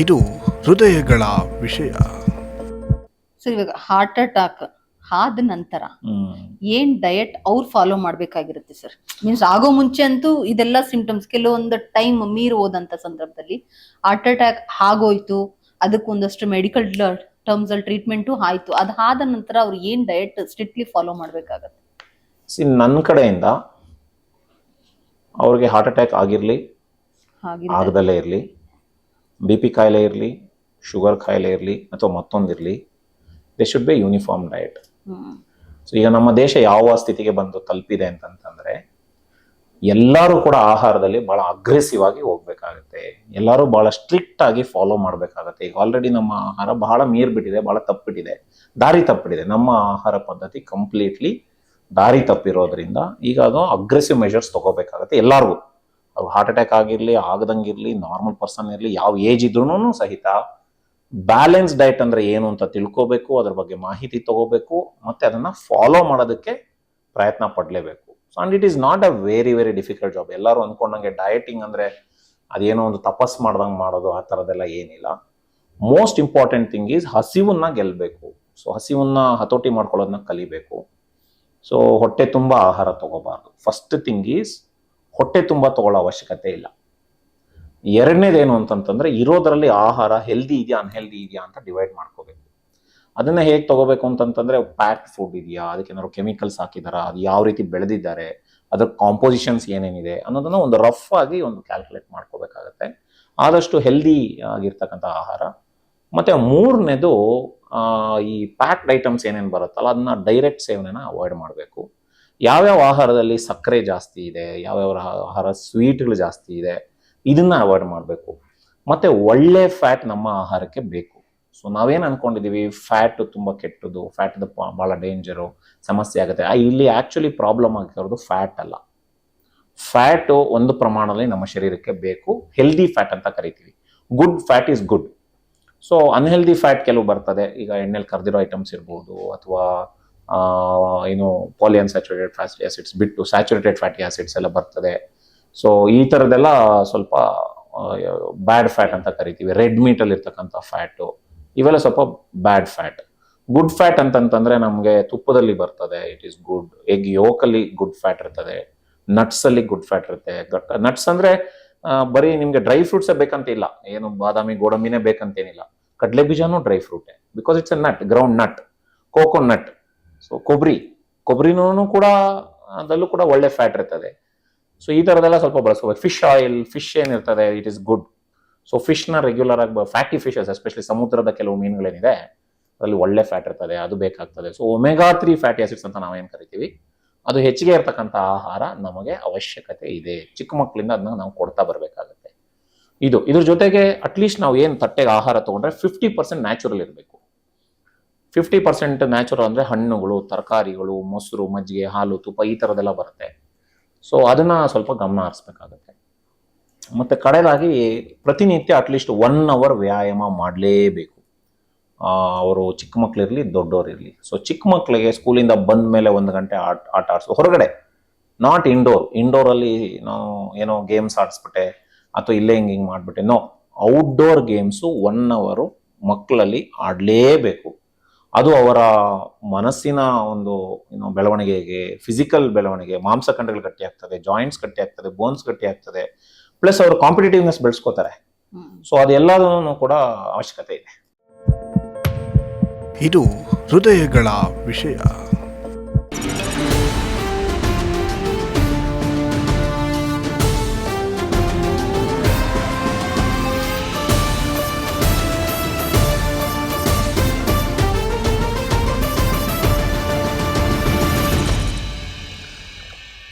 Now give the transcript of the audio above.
ಇದು ಹೃದಯಗಳ ವಿಷಯ. ಸೊ ಇವಾಗ ಹಾರ್ಟ್ ಅಟ್ಯಾಕ್ ಆದ ನಂತರ ಏನ್ ಡಯಟ್ ಅವ್ರು ಫಾಲೋ ಮಾಡ್ಬೇಕಾಗಿರುತ್ತೆ ಸರ್? ಮೀನ್ಸ್ ಆಗೋ ಮುಂಚೆ ಅಂತೂ ಇದೆಲ್ಲ ಸಿಂಪ್ಟಮ್ಸ್, ಕೆಲವೊಂದು ಟೈಮ್ ಮೀರ್ ಹೋದಂತ ಸಂದರ್ಭದಲ್ಲಿ ಹಾರ್ಟ್ ಅಟ್ಯಾಕ್ ಆಗೋಯ್ತು, ಅದಕ್ಕೊಂದಷ್ಟು ಮೆಡಿಕಲ್ ಟರ್ಮ್ಸ್ ಅಲ್ಲಿ ಟ್ರೀಟ್ಮೆಂಟು ಆಯ್ತು, ಅದಾದ ನಂತರ ಅವ್ರು ಏನ್ ಡಯಟ್ ಸ್ಟ್ರಿಕ್ಟ್ಲಿ ಫಾಲೋ ಮಾಡ್ಬೇಕಾಗತ್ತೆ? ನನ್ನ ಕಡೆಯಿಂದ ಅವ್ರಿಗೆ ಹಾರ್ಟ್ ಅಟ್ಯಾಕ್ ಆಗಿರ್ಲಿ ಆಗದಲ್ಲೇ ಇರಲಿ, ಬಿ ಪಿ ಕಾಯಿಲೆ ಇರಲಿ, ಶುಗರ್ ಕಾಯಿಲೆ ಇರಲಿ ಅಥವಾ ಮತ್ತೊಂದಿರಲಿ, they should be uniform diet. So ಈಗ ನಮ್ಮ ದೇಶ ಯಾವ ಸ್ಥಿತಿಗೆ ಬಂದು ತಲುಪಿದೆ ಅಂತಂತಂದ್ರೆ ಎಲ್ಲರೂ ಕೂಡ ಆಹಾರದಲ್ಲಿ ಬಹಳ ಅಗ್ರೆಸಿವ್ ಆಗಿ ಹೋಗ್ಬೇಕಾಗತ್ತೆ, ಎಲ್ಲರೂ ಬಹಳ ಸ್ಟ್ರಿಕ್ಟ್ ಆಗಿ ಫಾಲೋ ಮಾಡ್ಬೇಕಾಗತ್ತೆ. ಈಗ ಆಲ್ರೆಡಿ ನಮ್ಮ ಆಹಾರ ಬಹಳ ಮೀರ್ಬಿಟ್ಟಿದೆ, ಬಹಳ ತಪ್ಪಿಟ್ಟಿದೆ, ದಾರಿ ತಪ್ಪಿಟ್ಟಿದೆ. ನಮ್ಮ ಆಹಾರ ಪದ್ಧತಿ ಕಂಪ್ಲೀಟ್ಲಿ ದಾರಿ ತಪ್ಪಿರೋದ್ರಿಂದ ಈಗ ಅದು ಅಗ್ರೆಸಿವ್ ಮೆಷರ್ಸ್ ತಗೋಬೇಕಾಗತ್ತೆ ಎಲ್ಲರಿಗೂ. ಅದು ಹಾರ್ಟ್ ಅಟ್ಯಾಕ್ ಆಗಿರ್ಲಿ, ಆಗದಂಗಿರ್ಲಿ, ನಾರ್ಮಲ್ ಪರ್ಸನ್ ಇರಲಿ, ಯಾವ ಏಜ್ ಇದ್ರೂ ಸಹಿತ ಬ್ಯಾಲೆನ್ಸ್ ಡಯಟ್ ಅಂದ್ರೆ ಏನು ಅಂತ ತಿಳ್ಕೋಬೇಕು, ಅದ್ರ ಬಗ್ಗೆ ಮಾಹಿತಿ ತಗೋಬೇಕು, ಮತ್ತೆ ಅದನ್ನ ಫಾಲೋ ಮಾಡೋದಕ್ಕೆ ಪ್ರಯತ್ನ ಪಡ್ಲೇಬೇಕು. And it is not a very very difficult job. ಎಲ್ಲರೂ ಅನ್ಕೊಂಡಂಗೆ ಡಯಟಿಂಗ್ ಅಂದ್ರೆ ಅದೇನೋ ಒಂದು ತಪಸ್ ಮಾಡ್ದಂಗೆ ಮಾಡೋದು ಆ ಥರದ್ದೆಲ್ಲ ಏನಿಲ್ಲ. ಮೋಸ್ಟ್ ಇಂಪಾರ್ಟೆಂಟ್ ಥಿಂಗ್ ಈಸ್ ಹಸಿವನ್ನ ಗೆಲ್ಲಬೇಕು. ಸೊ ಹಸಿವನ್ನ ಹತೋಟಿ ಮಾಡ್ಕೊಳ್ಳೋದನ್ನ ಕಲಿಬೇಕು. ಸೊ ಹೊಟ್ಟೆ ತುಂಬ ಆಹಾರ ತಗೋಬಾರ್ದು. ಫಸ್ಟ್ ಥಿಂಗ್ ಈಸ್ ಹೊಟ್ಟೆ ತುಂಬ ತಗೊಳ್ಳೋ ಅವಶ್ಯಕತೆ ಇಲ್ಲ. ಎರಡನೇದೇನು ಅಂತಂತಂದ್ರೆ ಇರೋದ್ರಲ್ಲಿ ಆಹಾರ ಹೆಲ್ದಿ ಇದೆಯಾ ಅನ್ಹೆಲ್ದಿ ಇದೆಯಾ ಅಂತ ಡಿವೈಡ್ ಮಾಡ್ಕೋಬೇಕು. ಅದನ್ನ ಹೇಗೆ ತಗೋಬೇಕು ಅಂತಂತಂದ್ರೆ ಪ್ಯಾಕ್ಡ್ ಫುಡ್ ಇದೆಯಾ, ಅದಕ್ಕೆ ಏನಾದ್ರು ಕೆಮಿಕಲ್ಸ್ ಹಾಕಿದಾರಾ, ಅದು ಯಾವ ರೀತಿ ಬೆಳೆದಿದ್ದಾರೆ, ಅದ್ರ ಕಾಂಪೋಸಿಷನ್ಸ್ ಏನೇನಿದೆ ಅನ್ನೋದನ್ನ ಒಂದು ರಫ್ ಆಗಿ ಒಂದು ಕ್ಯಾಲ್ಕುಲೇಟ್ ಮಾಡ್ಕೋಬೇಕಾಗತ್ತೆ. ಆದಷ್ಟು ಹೆಲ್ದಿ ಆಗಿರ್ತಕ್ಕಂಥ ಆಹಾರ. ಮತ್ತೆ ಮೂರನೇದು ಈ ಪ್ಯಾಕ್ಡ್ ಐಟಮ್ಸ್ ಏನೇನು ಬರುತ್ತಲ್ಲ ಅದನ್ನ ಡೈರೆಕ್ಟ್ ಸೇವನೆನ ಅವಾಯ್ಡ್ ಮಾಡಬೇಕು. ಯಾವ್ಯಾವ ಆಹಾರದಲ್ಲಿ ಸಕ್ಕರೆ ಜಾಸ್ತಿ ಇದೆ, ಯಾವ್ಯಾವ ಆಹಾರ ಸ್ವೀಟ್ಗಳು ಜಾಸ್ತಿ ಇದೆ, ಇದನ್ನ ಅವಾಯ್ಡ್ ಮಾಡಬೇಕು. ಮತ್ತೆ ಒಳ್ಳೆ ಫ್ಯಾಟ್ ನಮ್ಮ ಆಹಾರಕ್ಕೆ ಬೇಕು. ಸೊ ನಾವೇನು ಅನ್ಕೊಂಡಿದೀವಿ ಫ್ಯಾಟ್ ತುಂಬಾ ಕೆಟ್ಟದು, ಫ್ಯಾಟ್ ಬಹಳ ಡೇಂಜರು, ಸಮಸ್ಯೆ ಆಗುತ್ತೆ. ಇಲ್ಲಿ ಆಕ್ಚುಲಿ ಪ್ರಾಬ್ಲಮ್ ಆಗಿರೋದು ಫ್ಯಾಟ್ ಅಲ್ಲ. ಫ್ಯಾಟ್ ಒಂದು ಪ್ರಮಾಣದಲ್ಲಿ ನಮ್ಮ ಶರೀರಕ್ಕೆ ಬೇಕು, ಹೆಲ್ದಿ ಫ್ಯಾಟ್ ಅಂತ ಕರಿತೀವಿ. Good fat is good. So unhealthy fat ಕೆಲವು ಬರ್ತದೆ. ಈಗ ಎಣ್ಣೆಲಿ ಕರ್ದಿರೋ ಐಟಮ್ಸ್ ಇರ್ಬೋದು, ಅಥವಾ ಏನು ಪಾಲಿಅನ್ಸ್ಯಾಚುರೇಟೆಡ್ ಫ್ಯಾಟಿ ಆಸಿಡ್ಸ್ ಬಿಟ್ಟು ಸ್ಯಾಚುರೇಟೆಡ್ ಫ್ಯಾಟಿ ಆಸಿಡ್ಸ್ ಎಲ್ಲ ಬರ್ತದೆ. ಸೊ ಈ ಥರದ್ದೆಲ್ಲ ಸ್ವಲ್ಪ ಬ್ಯಾಡ್ ಫ್ಯಾಟ್ ಅಂತ ಕರಿತೀವಿ. ರೆಡ್ ಮೀಟ್ ಅಲ್ಲಿ ಇರ್ತಕ್ಕಂಥ ಫ್ಯಾಟು ಇವೆಲ್ಲ ಸ್ವಲ್ಪ ಬ್ಯಾಡ್ ಫ್ಯಾಟ್. ಗುಡ್ ಫ್ಯಾಟ್ ಅಂತಂತಂದ್ರೆ ನಮಗೆ ತುಪ್ಪದಲ್ಲಿ ಬರ್ತದೆ, ಇಟ್ ಈಸ್ ಗುಡ್. ಎಗ್ ಯೋಕಲ್ಲಿ ಗುಡ್ ಫ್ಯಾಟ್ ಇರ್ತದೆ, ನಟ್ಸ್ ಅಲ್ಲಿ ಗುಡ್ ಫ್ಯಾಟ್ ಇರುತ್ತೆ. ನಟ್ಸ್ ಅಂದ್ರೆ ಬರೀ ನಿಮ್ಗೆ ಡ್ರೈ ಫ್ರೂಟ್ಸ್ ಬೇಕಂತ ಇಲ್ಲ, ಏನು ಬಾದಾಮಿ ಗೋಡಂಬಿನೇ ಬೇಕಂತೇನಿಲ್ಲ. ಕಡಲೆ ಬೀಜನೂ ಡ್ರೈ ಫ್ರೂಟೇ, because it's a nut, ground nut. Coconut, so ಕೊಬ್ಬರಿನೂ ಕೂಡ ಅದರಲ್ಲೂ ಕೂಡ ಒಳ್ಳೆ ಫ್ಯಾಟ್ ಇರ್ತದೆ. ಸೊ ಈ ತರದೆಲ್ಲ ಸ್ವಲ್ಪ ಬಳಸ್ಕೋಬೇಕು. ಫಿಶ್ ಆಯಿಲ್, ಫಿಶ್ ಏನಿರ್ತದೆ ಇಟ್ ಇಸ್ ಗುಡ್. ಸೊ ಫಿಶ್ನ ರೆಗ್ಯುಲರ್ ಆಗಿ ಫ್ಯಾಟಿ ಫಿಶಸ್, ಎಸ್ಪೆಷಲಿ ಸಮುದ್ರದ ಕೆಲವು ಮೀನುಗಳೇನಿದೆ ಅದರಲ್ಲಿ ಒಳ್ಳೆ ಫ್ಯಾಟ್ ಇರ್ತದೆ, ಅದು ಬೇಕಾಗ್ತದೆ. ಸೊ ಒಮೆಗಾ 3 ಫ್ಯಾಟಿ ಆಸಿಡ್ಸ್ ಅಂತ ನಾವೇನು ಕರಿತೀವಿ, ಅದು ಹೆಚ್ಚಿಗೆ ಇರ್ತಕ್ಕಂಥ ಆಹಾರ ನಮಗೆ ಅವಶ್ಯಕತೆ ಇದೆ. ಚಿಕ್ಕ ಮಕ್ಕಳಿಂದ ಅದನ್ನ ನಾವು ಕೊಡ್ತಾ ಬರಬೇಕಾಗತ್ತೆ. ಇದ್ರ ಜೊತೆಗೆ ಅಟ್ಲೀಸ್ಟ್ ನಾವು ಏನು ತಟ್ಟೆಗೆ ಆಹಾರ ತಗೊಂಡ್ರೆ 50% ನ್ಯಾಚುರಲ್ ಇರಬೇಕು. 50% ನ್ಯಾಚುರಲ್ ಅಂದ್ರೆ ಹಣ್ಣುಗಳು, ತರಕಾರಿಗಳು, ಮೊಸರು, ಮಜ್ಜಿಗೆ, ಹಾಲು, ತುಪ್ಪ ಈ ಥರದ್ದೆಲ್ಲ ಬರುತ್ತೆ. ಸೊ ಅದನ್ನ ಸ್ವಲ್ಪ ಗಮನ ಹರಿಸ್ಬೇಕಾಗತ್ತೆ. ಮತ್ತೆ ಕಡೆದಾಗಿ ಪ್ರತಿನಿತ್ಯ ಅಟ್ಲೀಸ್ಟ್ 1 hour ವ್ಯಾಯಾಮ ಮಾಡಲೇಬೇಕು. ಅವರು ಚಿಕ್ಕ ಮಕ್ಳಿರ್ಲಿ ದೊಡ್ಡೋರಿರ್ಲಿ. ಸೊ ಚಿಕ್ಕ ಮಕ್ಕಳಿಗೆ ಸ್ಕೂಲಿಂದ ಬಂದ ಮೇಲೆ 1 ಗಂಟೆ ಆಟ ಆಡಿಸೋ ಹೊರಗಡೆ, ನಾಟ್ ಇಂಡೋರ್ ಅಲ್ಲಿ ನಾವು ಏನೋ ಗೇಮ್ಸ್ ಆಡಿಸ್ಬಿಟ್ಟೆ ಅಥವಾ ಇಲ್ಲೇ ಹಿಂಗ್ ಮಾಡ್ಬಿಟ್ಟೆ. ನೋ, ಔಟ್ಡೋರ್ ಗೇಮ್ಸು 1 hour ಮಕ್ಕಳಲ್ಲಿ ಆಡಲೇಬೇಕು. ಅದು ಅವರ ಮನಸ್ಸಿನ ಒಂದು ಬೆಳವಣಿಗೆಗೆ, ಫಿಸಿಕಲ್ ಬೆಳವಣಿಗೆ, ಮಾಂಸಖಂಡಗಳು ಗಟ್ಟಿ ಆಗ್ತದೆ, ಜಾಯಿಂಟ್ಸ್ ಗಟ್ಟಿ ಆಗ್ತದೆ, ಬೋನ್ಸ್ ಗಟ್ಟಿ ಆಗ್ತದೆ, ಪ್ಲಸ್ ಅವರು ಕಾಂಪಿಟೇಟಿವ್ನೆಸ್ ಬೆಳೆಸ್ಕೋತಾರೆ. ಸೊ ಅದೆಲ್ಲದೂ ಕೂಡ ಅವಶ್ಯಕತೆ ಇದೆ. ಇದು ಹೃದಯಗಳ ವಿಷಯ.